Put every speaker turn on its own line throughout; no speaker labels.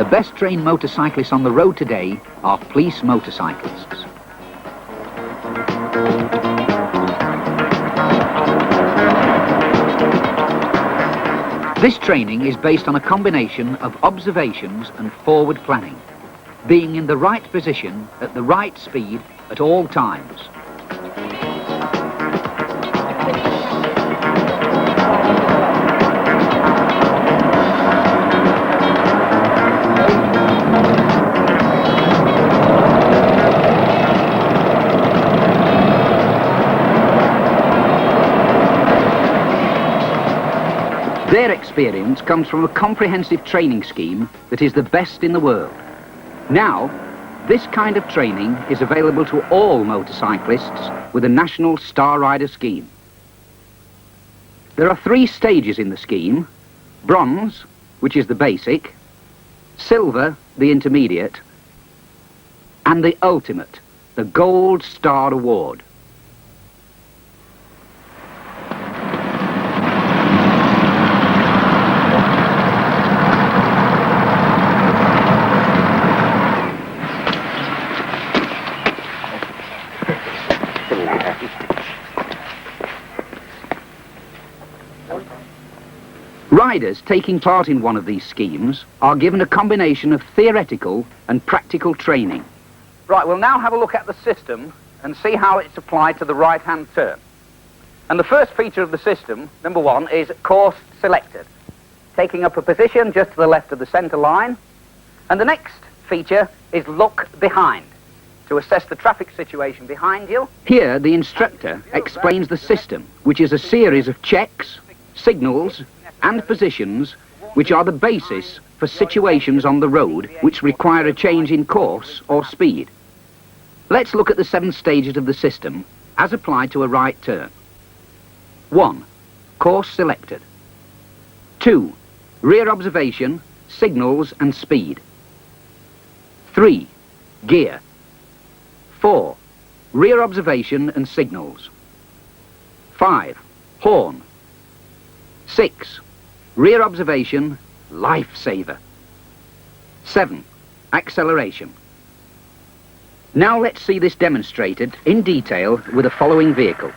The best trained motorcyclists on the road today are police motorcyclists. This training is based on a combination of observations and forward planning, being in the right position at the right speed at all times. Their experience comes from a comprehensive training scheme that is the best in the world. Now, this kind of training is available to all motorcyclists with a national Star Rider scheme. There are 3 stages in the scheme: bronze, which is the basic, silver, the intermediate, and the ultimate, the Gold Star Award. Riders taking part in one of these schemes are given a combination of theoretical and practical training. Right, we'll now have a look at the system and see how it's applied to the right-hand turn. And the first feature of the system, number 1, is course selected, taking up a position just to the left of the centre line. And the next feature is look behind, to assess the traffic situation behind you. Here, the instructor explains the system, which is a series of checks, signals, and positions which are the basis for situations on the road which require a change in course or speed. Let's look at the 7 stages of the system as applied to a right turn. 1. Course selected. 2. Rear observation, signals and speed. 3. Gear. 4. Rear observation and signals. 5. Horn. 6. Rear observation, lifesaver. 7. Acceleration. Now let's see this demonstrated in detail with the following vehicle.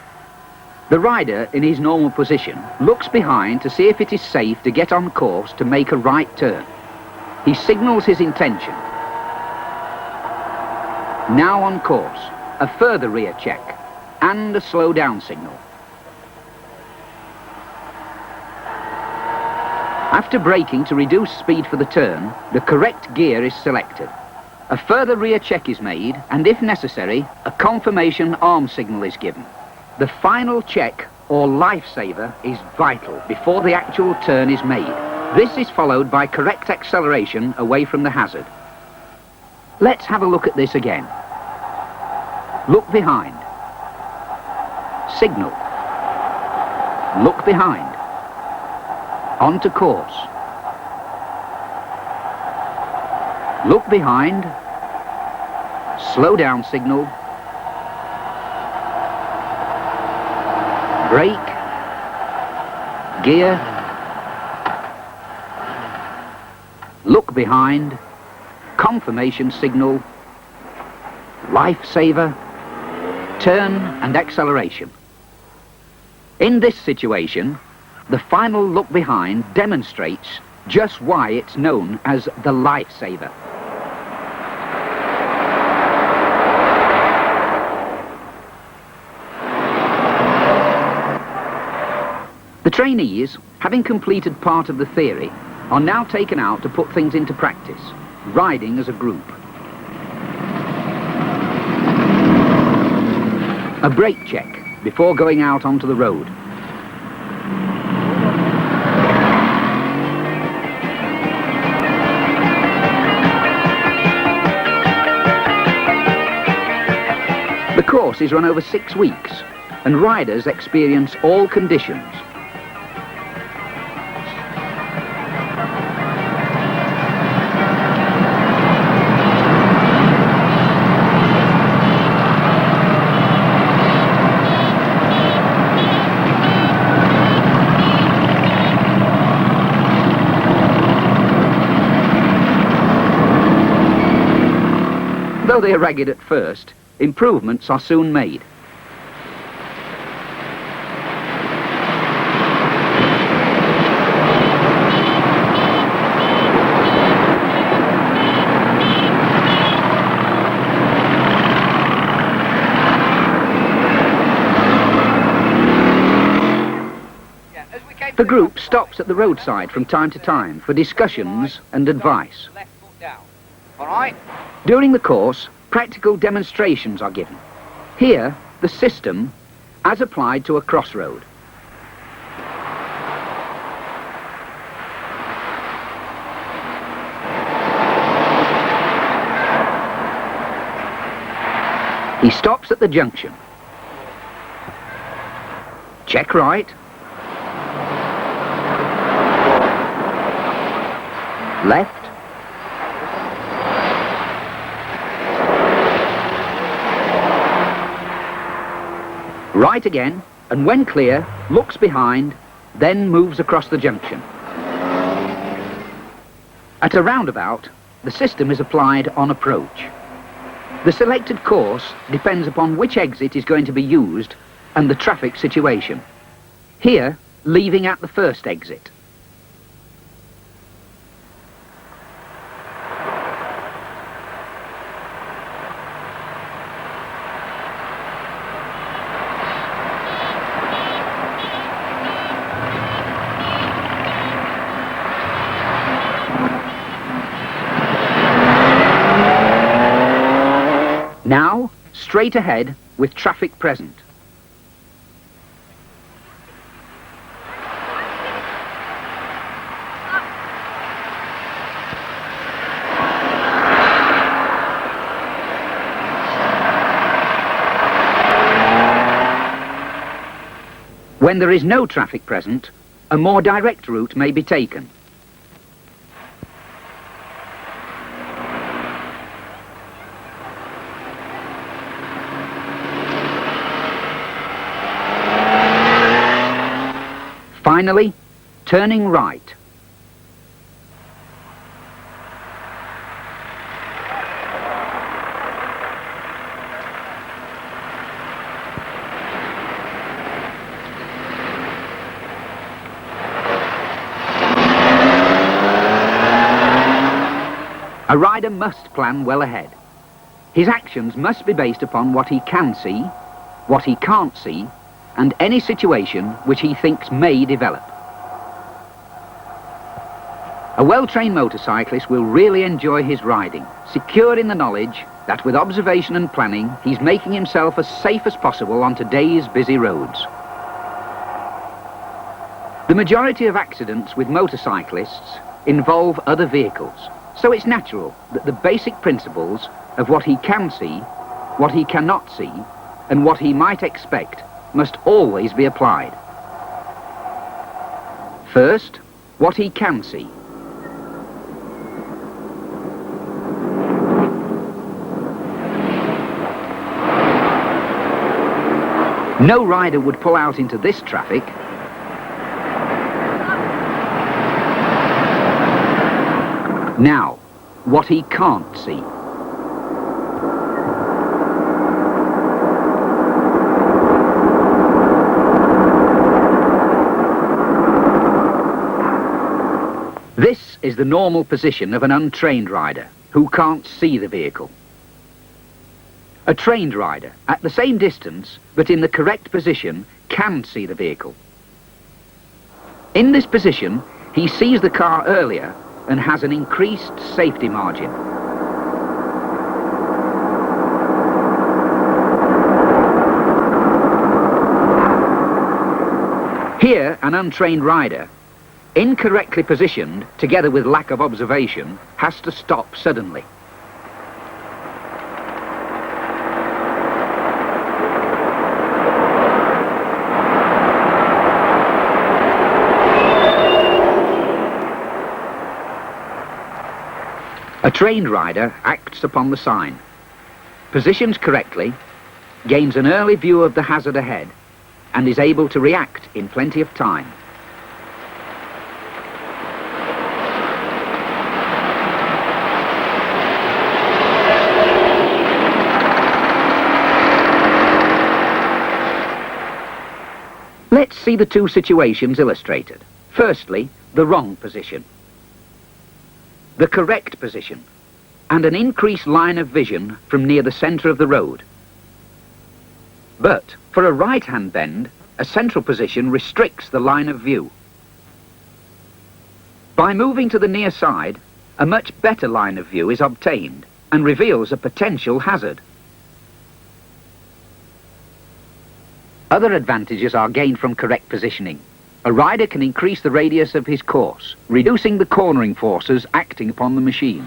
The rider, in his normal position, looks behind to see if it is safe to get on course to make a right turn. He signals his intention. Now on course, a further rear check and a slow down signal. After braking to reduce speed for the turn, the correct gear is selected. A further rear check is made, and if necessary, a confirmation arm signal is given. The final check, or lifesaver, is vital before the actual turn is made. This is followed by correct acceleration away from the hazard. Let's have a look at this again. Look behind. Signal. Look behind. Onto course. Look behind. Slow down signal. Brake. Gear. Look behind. Confirmation signal. Lifesaver. Turn and acceleration. In this situation, the final look behind demonstrates just why it's known as the lifesaver. The trainees, having completed part of the theory, are now taken out to put things into practice, riding as a group. A brake check before going out onto the road. The course is run over 6 weeks, and riders experience all conditions. Although they are ragged at first, improvements are soon made. The group stops at the roadside from time to time for discussions and advice.
All right.
During the course, practical demonstrations are given. Here, the system as applied to a crossroad. He stops at the junction. Check right. Left. Right again, and when clear, looks behind, then moves across the junction. At a roundabout, the system is applied on approach. The selected course depends upon which exit is going to be used and the traffic situation. Here, leaving at the first exit. Now, straight ahead with traffic present. When there is no traffic present, a more direct route may be taken. Finally, turning right. A rider must plan well ahead. His actions must be based upon what he can see, what he can't see, and any situation which he thinks may develop. A well-trained motorcyclist will really enjoy his riding, secure in the knowledge that with observation and planning, he's making himself as safe as possible on today's busy roads. The majority of accidents with motorcyclists involve other vehicles, so it's natural that the basic principles of what he can see, what he cannot see, and what he might expect must always be applied. First, what he can see. No rider would pull out into this traffic. Now, what he can't see. This is the normal position of an untrained rider who can't see the vehicle. A trained rider, at the same distance, but in the correct position, can see the vehicle. In this position, he sees the car earlier and has an increased safety margin. Here, an untrained rider, incorrectly positioned, together with lack of observation, has to stop suddenly. A trained rider acts upon the sign, positions correctly, gains an early view of the hazard ahead, and is able to react in plenty of time. Let's see the two situations illustrated. Firstly, the wrong position, the correct position, and an increased line of vision from near the centre of the road. But for a right-hand bend, a central position restricts the line of view. By moving to the near side, a much better line of view is obtained and reveals a potential hazard. Other advantages are gained from correct positioning. A rider can increase the radius of his course, reducing the cornering forces acting upon the machine.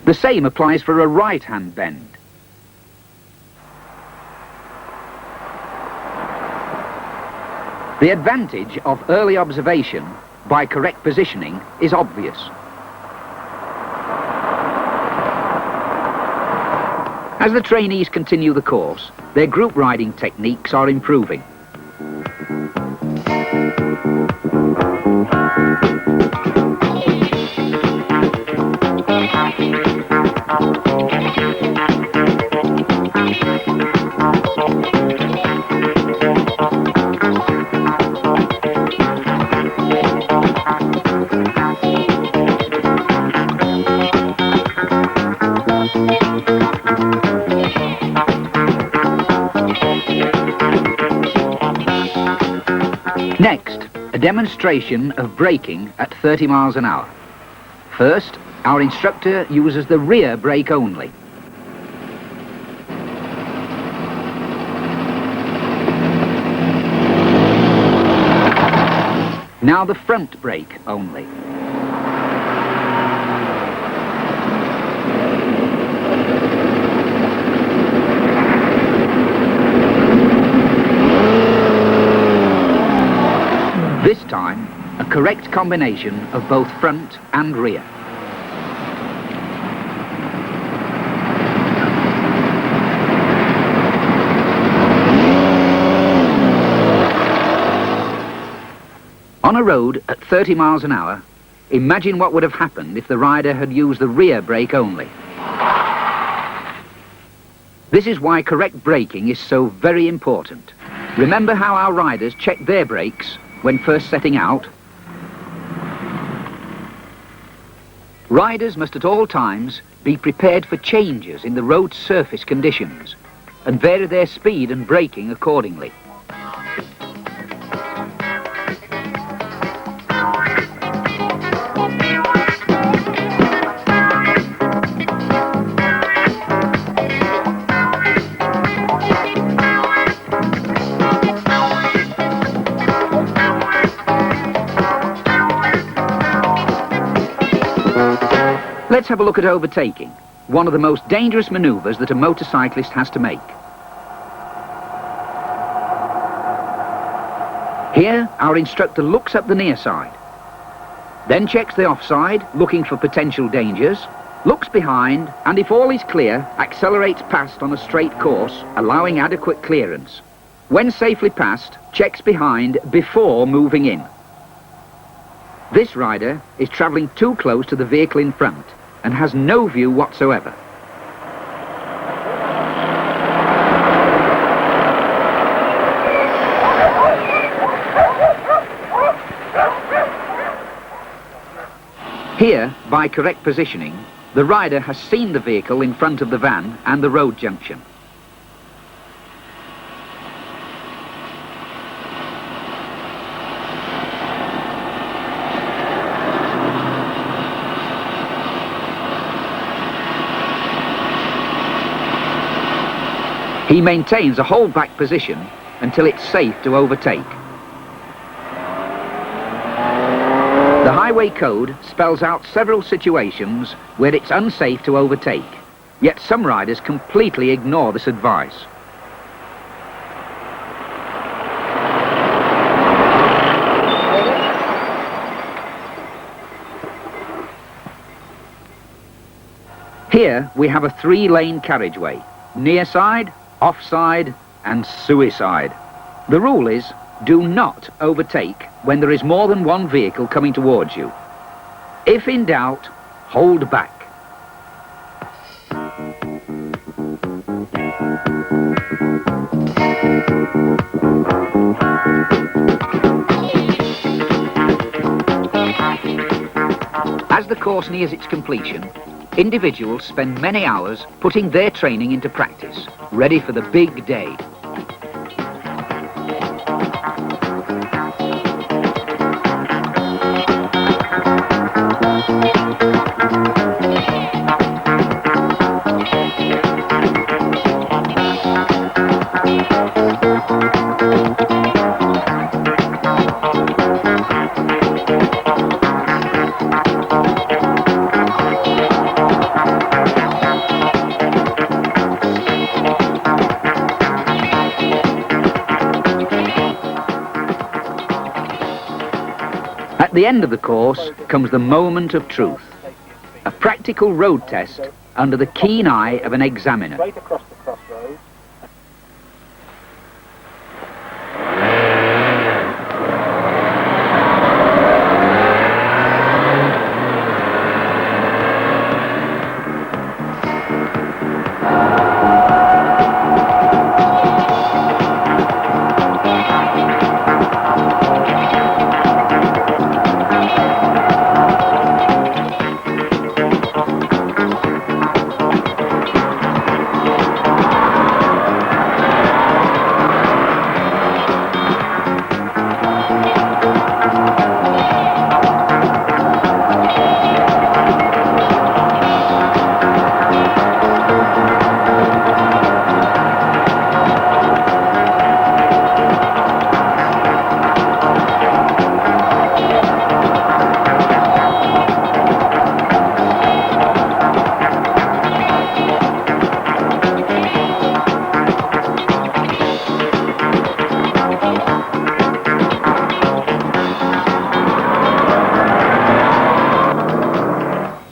The same applies for a right-hand bend. The advantage of early observation by correct positioning is obvious. As the trainees continue the course, their group riding techniques are improving. Next, a demonstration of braking at 30 miles an hour. First, our instructor uses the rear brake only. Now the front brake only. This time, a correct combination of both front and rear. On a road at 30 miles an hour, imagine what would have happened if the rider had used the rear brake only. This is why correct braking is so very important. Remember how our riders check their brakes when first setting out? Riders must at all times be prepared for changes in the road surface conditions and vary their speed and braking accordingly. Let's have a look at overtaking, one of the most dangerous manoeuvres that a motorcyclist has to make. Here, our instructor looks up the near side, then checks the offside, looking for potential dangers, looks behind, and if all is clear, accelerates past on a straight course, allowing adequate clearance. When safely past, checks behind before moving in. This rider is travelling too close to the vehicle in front and has no view whatsoever. Here, by correct positioning, the rider has seen the vehicle in front of the van and the road junction. He maintains a hold-back position until it's safe to overtake. The highway code spells out several situations where it's unsafe to overtake, yet some riders completely ignore this advice. Here we have a 3-lane carriageway, near side, offside and suicide. The rule is, do not overtake when there is more than one vehicle coming towards you. If in doubt, hold back. As the course nears its completion, individuals spend many hours putting their training into practice, ready for the big day. At the end of the course comes the moment of truth, a practical road test under the keen eye of an examiner.
Straight across the crossroads.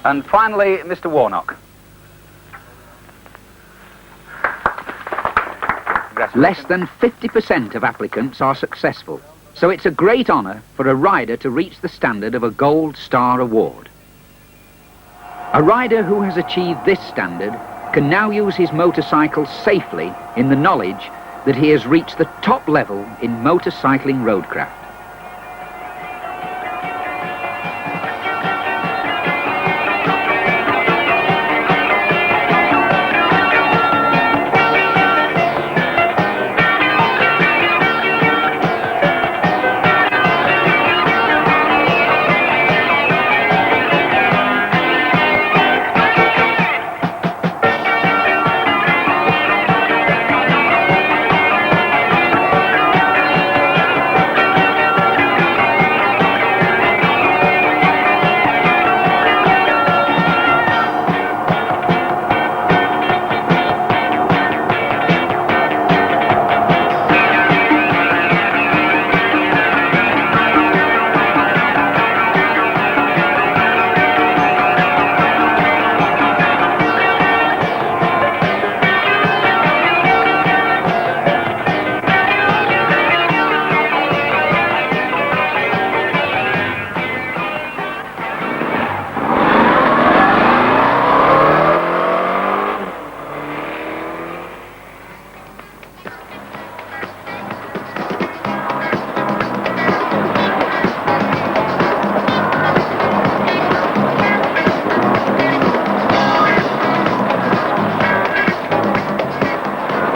And finally, Mr. Warnock. Less than 50% of applicants are successful, so it's a great honour for a rider to reach the standard of a Gold Star Award. A rider who has achieved this standard can now use his motorcycle safely in the knowledge that he has reached the top level in motorcycling roadcraft.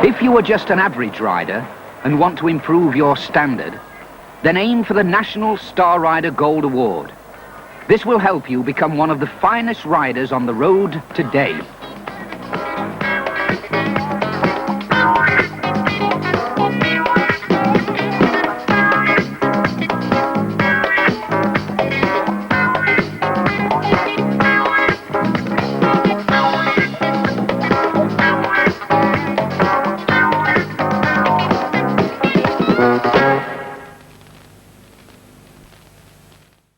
If you are just an average rider and want to improve your standard, then aim for the National Star Rider Gold Award. This will help you become one of the finest riders on the road today.